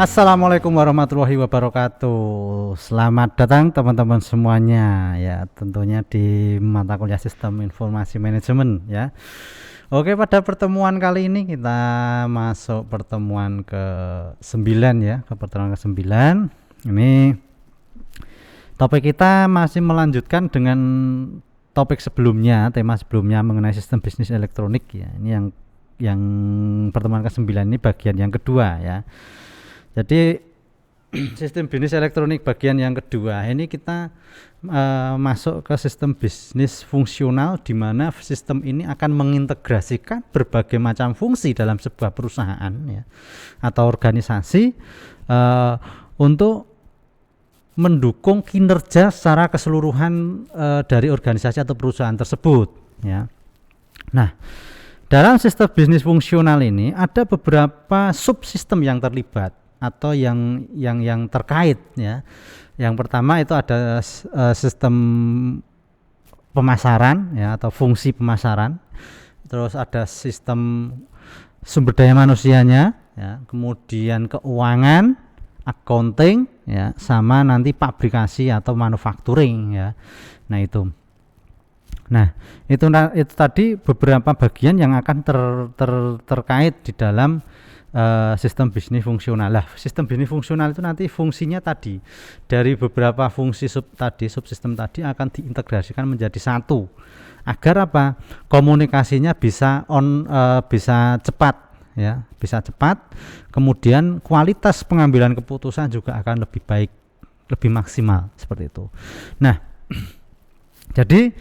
Assalamualaikum warahmatullahi wabarakatuh. Selamat datang teman-teman semuanya ya, tentunya di mata kuliah Sistem Informasi Manajemen ya. Oke, pada pertemuan kali ini kita masuk pertemuan ke-9 ya, ke pertemuan ke-9. Ini topik kita masih melanjutkan dengan topik sebelumnya, tema sebelumnya mengenai sistem bisnis elektronik ya. Ini yang pertemuan ke-9 ini bagian yang kedua ya. Jadi sistem bisnis elektronik bagian yang kedua ini kita masuk ke sistem bisnis fungsional, di mana sistem ini akan mengintegrasikan berbagai macam fungsi dalam sebuah perusahaan ya, atau organisasi untuk mendukung kinerja secara keseluruhan dari organisasi atau perusahaan tersebut ya. Nah, dalam sistem bisnis fungsional ini ada beberapa subsistem yang terlibat atau yang terkait ya. Yang pertama itu ada sistem pemasaran ya, atau fungsi pemasaran. Terus ada sistem sumber daya manusianya ya, kemudian keuangan, accounting ya, sama nanti pabrikasi atau manufacturing ya. Nah, itu tadi beberapa bagian yang akan terkait di dalam sistem bisnis fungsional. Lah, sistem bisnis fungsional itu nanti fungsinya tadi dari beberapa fungsi subsistem tadi akan diintegrasikan menjadi satu, agar apa? Komunikasinya bisa bisa cepat ya, bisa cepat. Kemudian kualitas pengambilan keputusan juga akan lebih baik, lebih maksimal seperti itu. Nah, jadi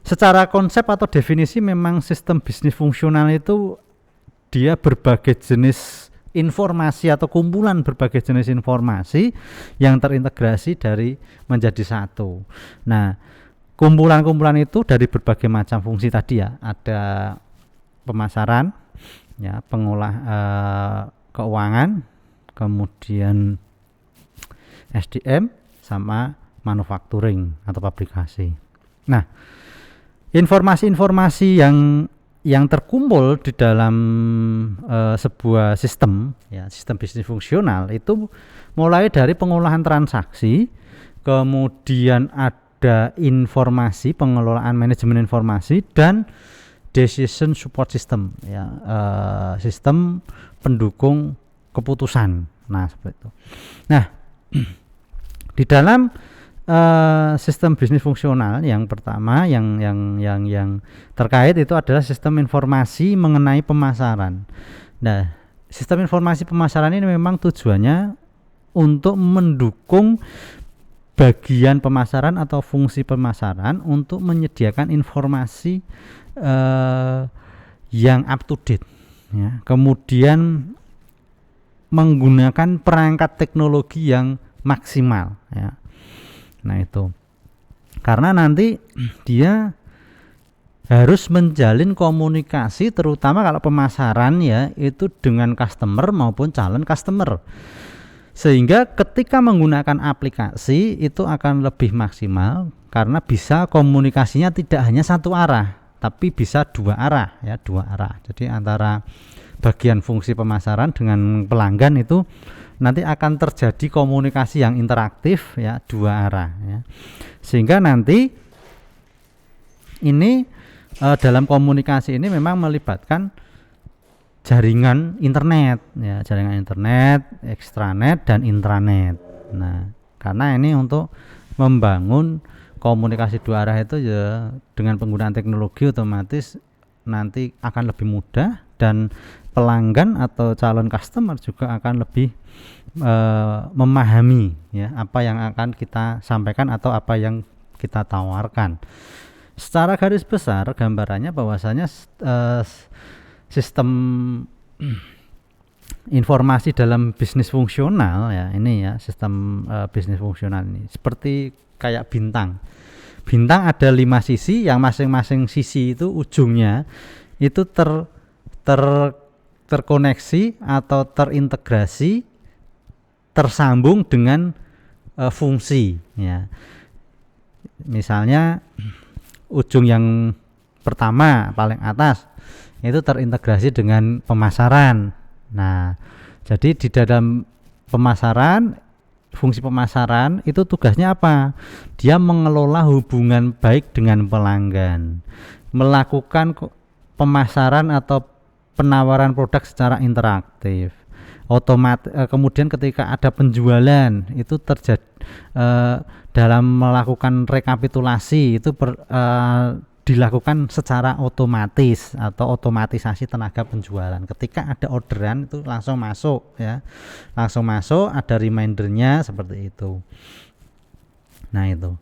secara konsep atau definisi memang sistem bisnis fungsional itu dia berbagai jenis informasi atau kumpulan berbagai jenis informasi yang terintegrasi dari menjadi satu. Nah, kumpulan-kumpulan itu dari berbagai macam fungsi tadi ya. Ada pemasaran, ya, pengolah keuangan, kemudian SDM sama manufacturing atau pabrikasi. Nah, informasi-informasi yang terkumpul di dalam sebuah sistem ya, sistem bisnis fungsional itu mulai dari pengolahan transaksi, kemudian ada informasi, pengelolaan manajemen informasi, dan decision support system ya, sistem pendukung keputusan. Nah, seperti itu. Nah, di dalam sistem bisnis fungsional yang pertama yang terkait itu adalah sistem informasi mengenai pemasaran. Nah, sistem informasi pemasaran ini memang tujuannya untuk mendukung bagian pemasaran atau fungsi pemasaran untuk menyediakan informasi yang up to date ya. Kemudian menggunakan perangkat teknologi yang maksimal ya. Nah, itu karena nanti dia harus menjalin komunikasi, terutama kalau pemasaran ya, itu dengan customer maupun calon customer, sehingga ketika menggunakan aplikasi itu akan lebih maksimal karena bisa komunikasinya tidak hanya satu arah tapi bisa dua arah ya, dua arah. Jadi antara bagian fungsi pemasaran dengan pelanggan itu nanti akan terjadi komunikasi yang interaktif ya, dua arah ya. Sehingga nanti ini dalam komunikasi ini memang melibatkan jaringan internet ya, jaringan internet, extranet dan intranet. Nah, karena ini untuk membangun komunikasi dua arah itu ya, dengan penggunaan teknologi otomatis nanti akan lebih mudah, dan pelanggan atau calon customer juga akan lebih memahami ya apa yang akan kita sampaikan atau apa yang kita tawarkan. Secara garis besar gambarannya bahwasanya sistem informasi dalam bisnis fungsional ya, ini ya, sistem bisnis fungsional ini seperti kayak bintang. Bintang ada 5 sisi, yang masing-masing sisi itu ujungnya itu terkoneksi atau terintegrasi, tersambung dengan fungsi ya. Misalnya ujung yang pertama paling atas itu terintegrasi dengan pemasaran. Nah, jadi di dalam pemasaran, fungsi pemasaran itu tugasnya apa? Dia mengelola hubungan baik dengan pelanggan, melakukan pemasaran atau penawaran produk secara interaktif. Kemudian ketika ada penjualan itu terjadi dalam melakukan rekapitulasi itu dilakukan secara otomatis atau otomatisasi tenaga penjualan. Ketika ada orderan itu langsung masuk ya, langsung masuk, ada remindernya seperti itu. Nah itu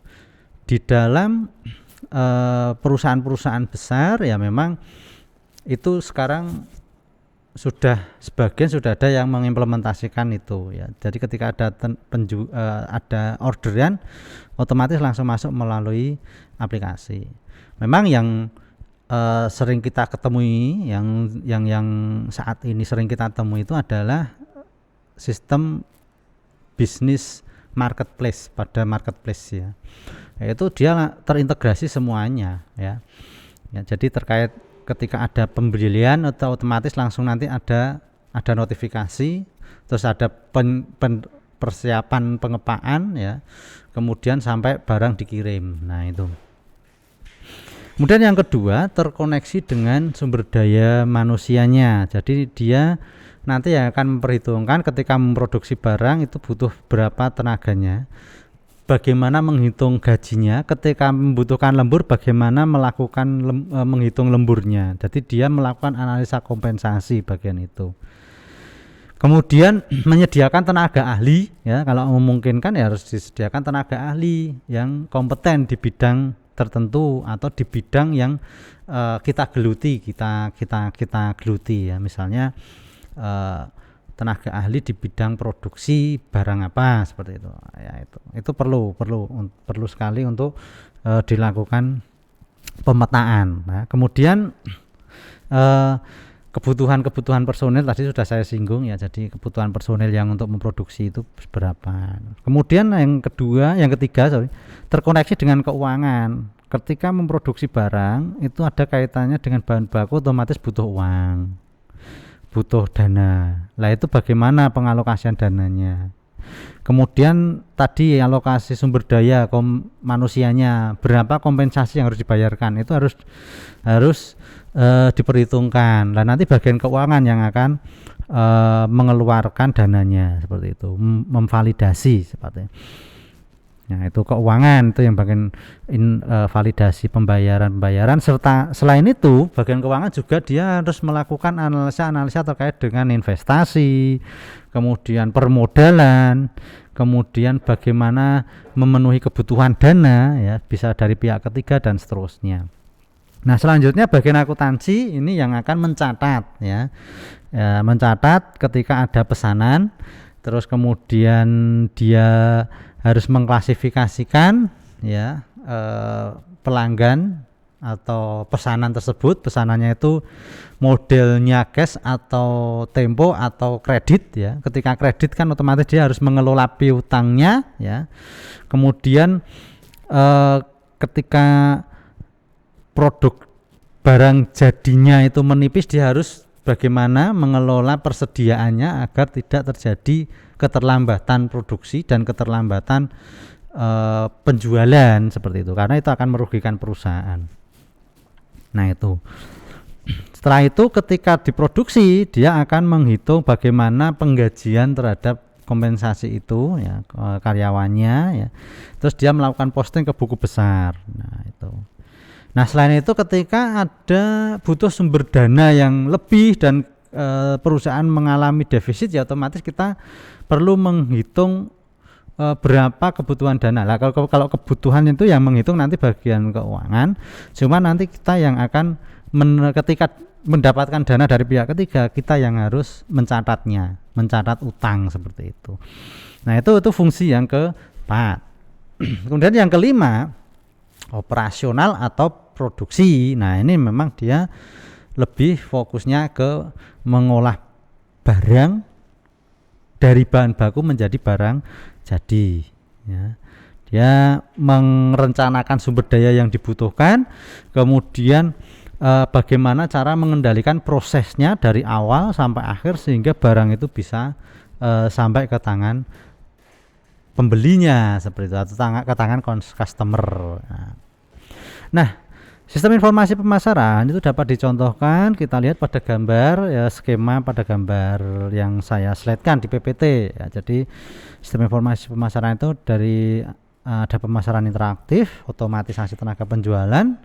di dalam perusahaan-perusahaan besar ya memang itu sekarang sebagian sudah ada yang mengimplementasikan itu ya. Jadi ketika ada ada orderan otomatis langsung masuk melalui aplikasi. Memang yang sering kita ketemui yang saat ini sering kita temui itu adalah sistem bisnis marketplace pada marketplace ya. Yaitu dia terintegrasi semuanya ya. Ya jadi terkait ketika ada pembelian atau otomatis langsung nanti ada notifikasi, terus ada persiapan pengepaan ya, kemudian sampai barang dikirim. Nah itu. Kemudian yang kedua terkoneksi dengan sumber daya manusianya. Jadi dia nanti akan memperhitungkan ketika memproduksi barang itu butuh berapa tenaganya, bagaimana menghitung gajinya, ketika membutuhkan lembur bagaimana melakukan menghitung lemburnya. Jadi dia melakukan analisa kompensasi bagian itu. Kemudian menyediakan tenaga ahli ya, kalau memungkinkan ya harus disediakan tenaga ahli yang kompeten di bidang tertentu atau di bidang yang kita geluti ya, misalnya tenaga ahli di bidang produksi barang apa seperti itu ya. Itu perlu sekali untuk dilakukan pemetaan. Nah, kemudian kebutuhan personil tadi sudah saya singgung ya. Jadi kebutuhan personil yang untuk memproduksi itu berapa. Kemudian yang ketiga terkoneksi dengan keuangan. Ketika memproduksi barang itu ada kaitannya dengan bahan baku, otomatis butuh uang, butuh dana. Lah itu bagaimana pengalokasian dananya. Kemudian tadi alokasi sumber daya manusianya, berapa kompensasi yang harus dibayarkan, itu harus diperhitungkan. Lah nanti bagian keuangan yang akan mengeluarkan dananya seperti itu, memvalidasi seperti itu. Nah itu keuangan itu yang bagian validasi pembayaran serta selain itu bagian keuangan juga dia harus melakukan analisa terkait dengan investasi, kemudian permodalan, kemudian bagaimana memenuhi kebutuhan dana ya, bisa dari pihak ketiga dan seterusnya. Nah selanjutnya bagian akuntansi ini yang akan mencatat ya, mencatat ketika ada pesanan, terus kemudian dia harus mengklasifikasikan ya pelanggan atau pesanan tersebut, pesanannya itu modelnya cash atau tempo atau kredit ya. Ketika kredit kan otomatis dia harus mengelola piutangnya ya. Kemudian ketika produk barang jadinya itu menipis, dia harus bagaimana mengelola persediaannya agar tidak terjadi keterlambatan produksi dan keterlambatan penjualan seperti itu, karena itu akan merugikan perusahaan. Nah itu setelah itu ketika diproduksi dia akan menghitung bagaimana penggajian terhadap kompensasi itu ya, karyawannya ya. Terus dia melakukan posting ke buku besar. Nah itu. Nah selain itu ketika ada butuh sumber dana yang lebih dan perusahaan mengalami defisit ya, otomatis kita perlu menghitung berapa kebutuhan dana. Lah kalau kebutuhan itu yang menghitung nanti bagian keuangan, cuma nanti kita yang akan ketika mendapatkan dana dari pihak ketiga, kita yang harus mencatatnya, mencatat utang seperti itu. Nah itu fungsi yang keempat. Kemudian yang kelima, operasional atau produksi. Nah ini memang dia lebih fokusnya ke mengolah barang dari bahan baku menjadi barang jadi ya. Dia merencanakan sumber daya yang dibutuhkan, kemudian bagaimana cara mengendalikan prosesnya dari awal sampai akhir sehingga barang itu bisa sampai ke tangan pembelinya seperti itu, atau ke tangan customer. Nah, sistem informasi pemasaran itu dapat dicontohkan, kita lihat pada gambar ya, skema pada gambar yang saya slide-kan di PPT ya. Jadi sistem informasi pemasaran itu dari ada pemasaran interaktif, otomatisasi tenaga penjualan,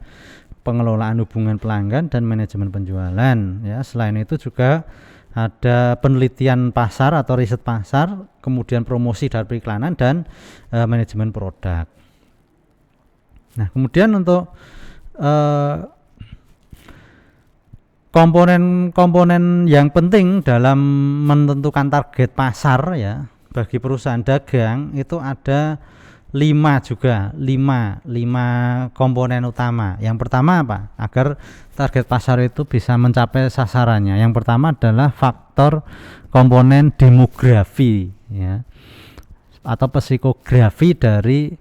pengelolaan hubungan pelanggan, dan manajemen penjualan ya. Selain itu juga ada penelitian pasar atau riset pasar, kemudian promosi dan periklanan, dan manajemen produk. Nah, kemudian untuk komponen-komponen yang penting dalam menentukan target pasar ya bagi perusahaan dagang itu ada 5 komponen utama. Yang pertama apa? Agar target pasar itu bisa mencapai sasarannya. Yang pertama adalah faktor komponen demografi ya, atau psikografi dari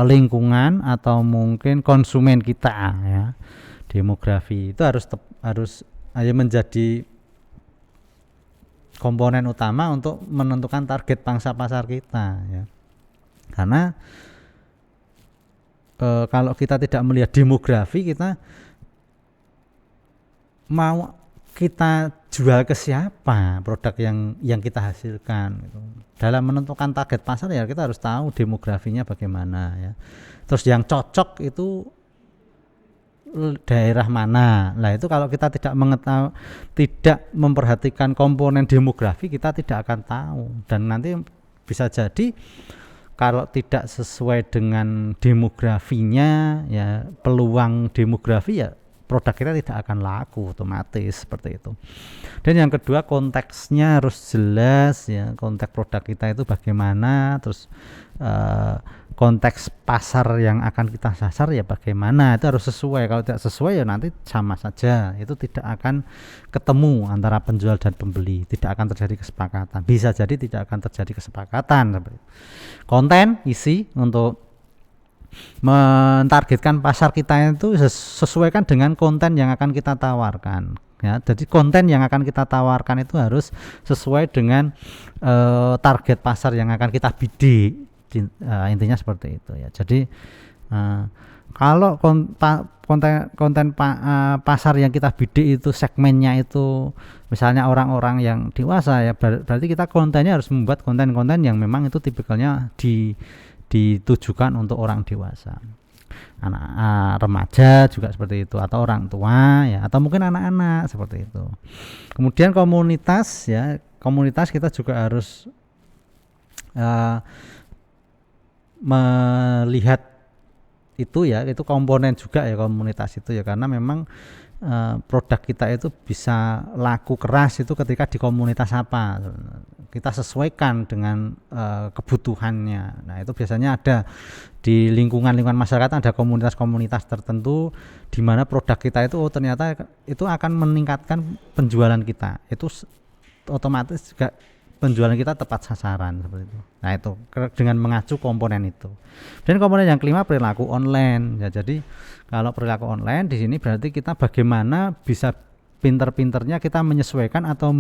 lingkungan atau mungkin konsumen kita ya. Demografi itu harus menjadi komponen utama untuk menentukan target pangsa pasar kita ya. Karena kalau kita tidak melihat demografi, kita mau kita jual ke siapa produk yang kita hasilkan gitu. Dalam menentukan target pasar ya kita harus tahu demografinya bagaimana ya. Terus yang cocok itu daerah mana. Nah, itu kalau kita tidak mengetahui, tidak memperhatikan komponen demografi, kita tidak akan tahu, dan nanti bisa jadi kalau tidak sesuai dengan demografinya ya, peluang demografi ya, produk kita tidak akan laku otomatis seperti itu. Dan yang kedua, konteksnya harus jelas ya, konteks produk kita itu bagaimana, terus konteks pasar yang akan kita sasar ya bagaimana, itu harus sesuai. Kalau tidak sesuai ya nanti sama saja, itu tidak akan ketemu antara penjual dan pembeli, tidak akan terjadi kesepakatan, bisa jadi tidak akan terjadi kesepakatan. Konten isi untuk mentargetkan pasar kita itu sesuaikan dengan konten yang akan kita tawarkan ya. Jadi konten yang akan kita tawarkan itu harus sesuai dengan target pasar yang akan kita bidik. Intinya seperti itu ya. Jadi kalau konten pasar yang kita bidik itu segmennya itu misalnya orang-orang yang dewasa ya, berarti kita kontennya harus membuat konten-konten yang memang itu tipikalnya ditujukan untuk orang dewasa, anak remaja juga seperti itu, atau orang tua ya, atau mungkin anak-anak seperti itu. Kemudian komunitas ya, komunitas kita juga harus melihat itu ya, itu komponen juga ya komunitas itu ya, karena memang produk kita itu bisa laku keras itu ketika di komunitas apa, kita sesuaikan dengan kebutuhannya. Nah, itu biasanya ada di lingkungan masyarakat, ada komunitas-komunitas tertentu di mana produk kita itu ternyata itu akan meningkatkan penjualan kita, itu otomatis juga penjualan kita tepat sasaran seperti itu. Nah, itu dengan mengacu komponen itu. Dan komponen yang kelima, perilaku online ya. Jadi kalau perilaku online di sini berarti kita bagaimana bisa pinter-pinternya kita menyesuaikan atau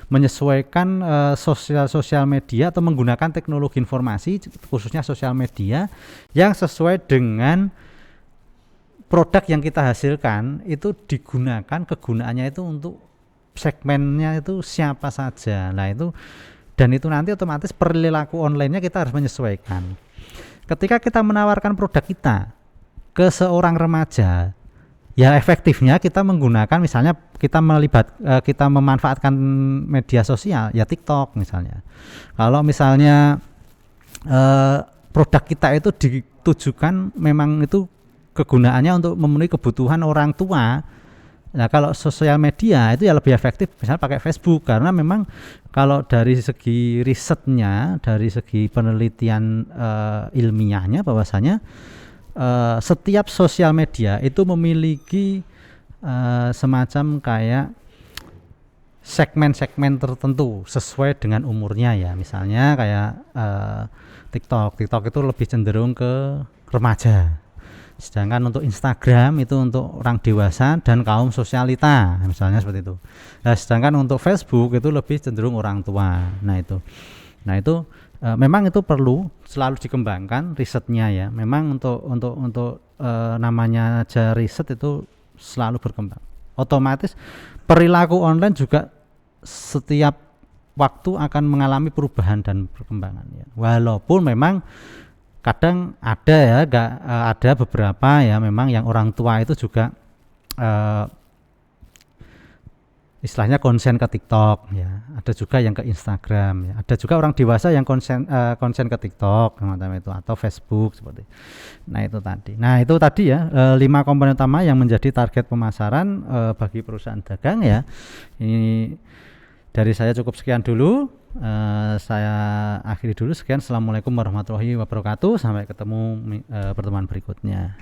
menyesuaikan sosial media atau menggunakan teknologi informasi khususnya sosial media yang sesuai dengan produk yang kita hasilkan, itu digunakan, kegunaannya itu untuk segmennya itu siapa saja. Nah, itu dan itu nanti otomatis perilaku online-nya kita harus menyesuaikan. Ketika kita menawarkan produk kita ke seorang remaja, ya efektifnya kita menggunakan, misalnya kita memanfaatkan media sosial ya, TikTok misalnya. Kalau misalnya produk kita itu ditujukan memang itu kegunaannya untuk memenuhi kebutuhan orang tua. Nah, kalau sosial media itu ya lebih efektif misalnya pakai Facebook, karena memang kalau dari segi risetnya, dari segi penelitian ilmiahnya bahwasanya setiap sosial media itu memiliki semacam kayak segmen-segmen tertentu sesuai dengan umurnya ya. Misalnya kayak TikTok itu lebih cenderung ke remaja. Sedangkan untuk Instagram itu untuk orang dewasa dan kaum sosialita, misalnya seperti itu. Nah, sedangkan untuk Facebook itu lebih cenderung orang tua. Nah itu memang itu perlu selalu dikembangkan risetnya ya. Memang untuk namanya aja riset itu selalu berkembang. Otomatis perilaku online juga setiap waktu akan mengalami perubahan dan perkembangan ya. Walaupun memang kadang ada ya, ada beberapa ya memang yang orang tua itu juga istilahnya konsen ke TikTok ya, ada juga yang ke Instagram ya, ada juga orang dewasa yang konsen ke TikTok macam itu atau Facebook seperti. Nah itu tadi ya 5 komponen utama yang menjadi target pemasaran bagi perusahaan dagang ya. Ini dari saya cukup sekian dulu. Saya akhiri dulu sekian. Assalamualaikum warahmatullahi wabarakatuh. Sampai ketemu pertemuan berikutnya.